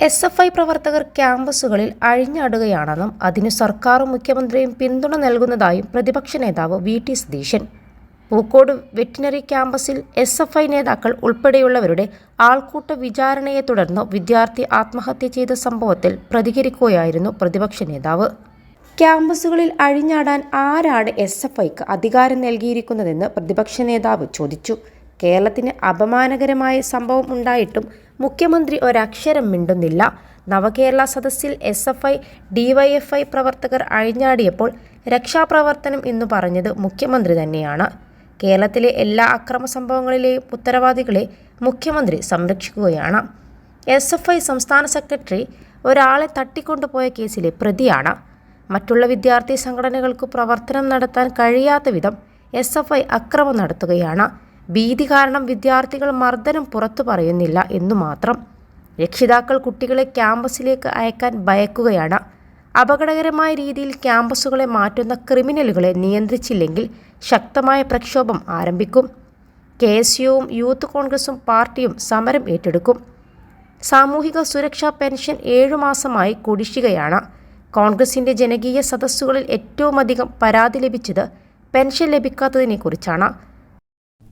SFI പ്രവർത്തകർ ക്യാമ്പസുകളിൽ അഴിഞ്ഞാടുകയാണെന്നും അതിന് സർക്കാരും മുഖ്യമന്ത്രിയും പിന്തുണ നൽകുന്നതായും പ്രതിപക്ഷ നേതാവ് VT സതീശൻ പൂക്കോട് വെറ്റിനറി ക്യാമ്പസിൽ SFI നേതാക്കൾ ഉൾപ്പെടെയുള്ളവരുടെ ആൾക്കൂട്ട വിചാരണയെ തുടർന്ന് വിദ്യാർത്ഥി ആത്മഹത്യ ചെയ്ത സംഭവത്തിൽ പ്രതികരിക്കുകയായിരുന്നു പ്രതിപക്ഷ നേതാവ്. ക്യാമ്പസുകളിൽ അഴിഞ്ഞാടാൻ ആരാണ് SFIക്ക് അധികാരം നൽകിയിരിക്കുന്നതെന്ന് പ്രതിപക്ഷ നേതാവ് ചോദിച്ചു. കേരളത്തിന് അപമാനകരമായ സംഭവം ഉണ്ടായിട്ടും മുഖ്യമന്ത്രി ഒരക്ഷരം മിണ്ടുന്നില്ല. നവകേരള സദസ്സിൽ SFI DYFI പ്രവർത്തകർ അഴിഞ്ഞാടിയപ്പോൾ രക്ഷാപ്രവർത്തനം എന്നു പറഞ്ഞത് മുഖ്യമന്ത്രി തന്നെയാണ്. കേരളത്തിലെ എല്ലാ അക്രമ സംഭവങ്ങളിലെയും ഉത്തരവാദികളെ മുഖ്യമന്ത്രി സംരക്ഷിക്കുകയാണ്. SFI സംസ്ഥാന സെക്രട്ടറി ഒരാളെ തട്ടിക്കൊണ്ടുപോയ കേസിലെ പ്രതിയാണ്. മറ്റുള്ള വിദ്യാർത്ഥി സംഘടനകൾക്ക് പ്രവർത്തനം നടത്താൻ കഴിയാത്ത വിധം SFI അക്രമം നടത്തുകയാണ്. ഭീതി കാരണം വിദ്യാർത്ഥികൾ മർദ്ദനം പുറത്തു പറയുന്നില്ല എന്നു മാത്രം. രക്ഷിതാക്കൾ കുട്ടികളെ ക്യാമ്പസിലേക്ക് അയക്കാൻ ഭയക്കുകയാണ്. അപകടകരമായ രീതിയിൽ ക്യാമ്പസുകളെ മാറ്റുന്ന ക്രിമിനലുകളെ നിയന്ത്രിച്ചില്ലെങ്കിൽ ശക്തമായ പ്രക്ഷോഭം ആരംഭിക്കും. KSUവും യൂത്ത് കോൺഗ്രസും പാർട്ടിയും സമരം ഏറ്റെടുക്കും. സാമൂഹിക സുരക്ഷാ പെൻഷൻ 7 മാസമായി കുടിശ്ശികയാണ്. കോൺഗ്രസിൻ്റെ ജനകീയ സദസ്സുകളിൽ ഏറ്റവുമധികം പരാതി ലഭിച്ചത് പെൻഷൻ ലഭിക്കാത്തതിനെക്കുറിച്ചാണ്.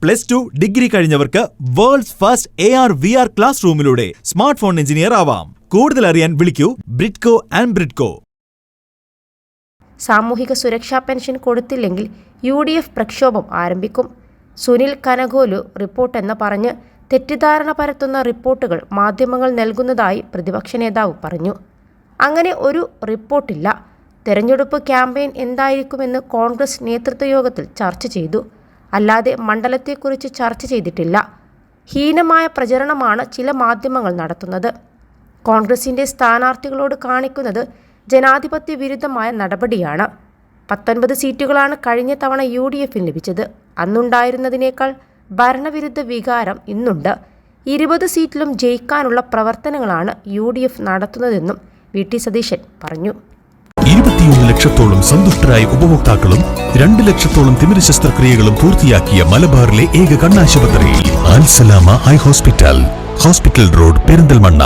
+2 ഡിഗ്രി കഴിഞ്ഞവർക്ക് വേൾഡ്സ് ഫസ്റ്റ് AR/VR ക്ലാസ് റൂമിലൂടെ സ്മാർട്ട് ഫോൺ എഞ്ചിനീയർ ആവാം. കൂടുതൽ അറിയാൻ വിളിക്കൂ ബ്രിഡ്കോ ആൻഡ് ബ്രിഡ്കോ. സാമൂഹിക സുരക്ഷാ പെൻഷൻ കൊടുത്തില്ലെങ്കിൽ UDF പ്രക്ഷോഭം ആരംഭിക്കും. സുനിൽ കനകോലു റിപ്പോർട്ടെന്ന് പറഞ്ഞ് തെറ്റിദ്ധാരണ പരത്തുന്ന റിപ്പോർട്ടുകൾ മാധ്യമങ്ങൾ നൽകുന്നതായി പ്രതിപക്ഷ നേതാവ് പറഞ്ഞു. അങ്ങനെ ഒരു റിപ്പോർട്ടില്ല. തെരഞ്ഞെടുപ്പ് ക്യാമ്പയിൻ എന്തായിരിക്കുമെന്ന് കോൺഗ്രസ് നേതൃത്വ യോഗത്തിൽ ചർച്ച ചെയ്തു. അല്ലാതെ മണ്ഡലത്തെക്കുറിച്ച് ചർച്ച ചെയ്തിട്ടില്ല. ഹീനമായ പ്രചരണമാണ് ചില മാധ്യമങ്ങൾ നടത്തുന്നത്. കോൺഗ്രസിൻ്റെ സ്ഥാനാർത്ഥികളോട് കാണിക്കുന്നത് ജനാധിപത്യ വിരുദ്ധമായ നടപടിയാണ്. 19 സീറ്റുകളാണ് കഴിഞ്ഞ തവണ UDFന് ലഭിച്ചത്. അന്നുണ്ടായിരുന്നതിനേക്കാൾ ഭരണവിരുദ്ധ വികാരം ഇന്നുണ്ട്. 20 സീറ്റിലും ജയിക്കാനുള്ള പ്രവർത്തനങ്ങളാണ് UDF നടത്തുന്നതെന്നും VT സതീശൻ പറഞ്ഞു. 21 ലക്ഷത്തോളം സന്തുഷ്ടരായ ഉപഭോക്താക്കളും 2 ലക്ഷത്തോളം തിമിര ശസ്ത്രക്രിയകളും പൂർത്തിയാക്കിയ മലബാറിലെ ഏക കണ്ണാശുപത്രി അൽ സലാമ ഹൈ ഹോസ്പിറ്റൽ റോഡ് പെരിന്തൽമണ്ണ.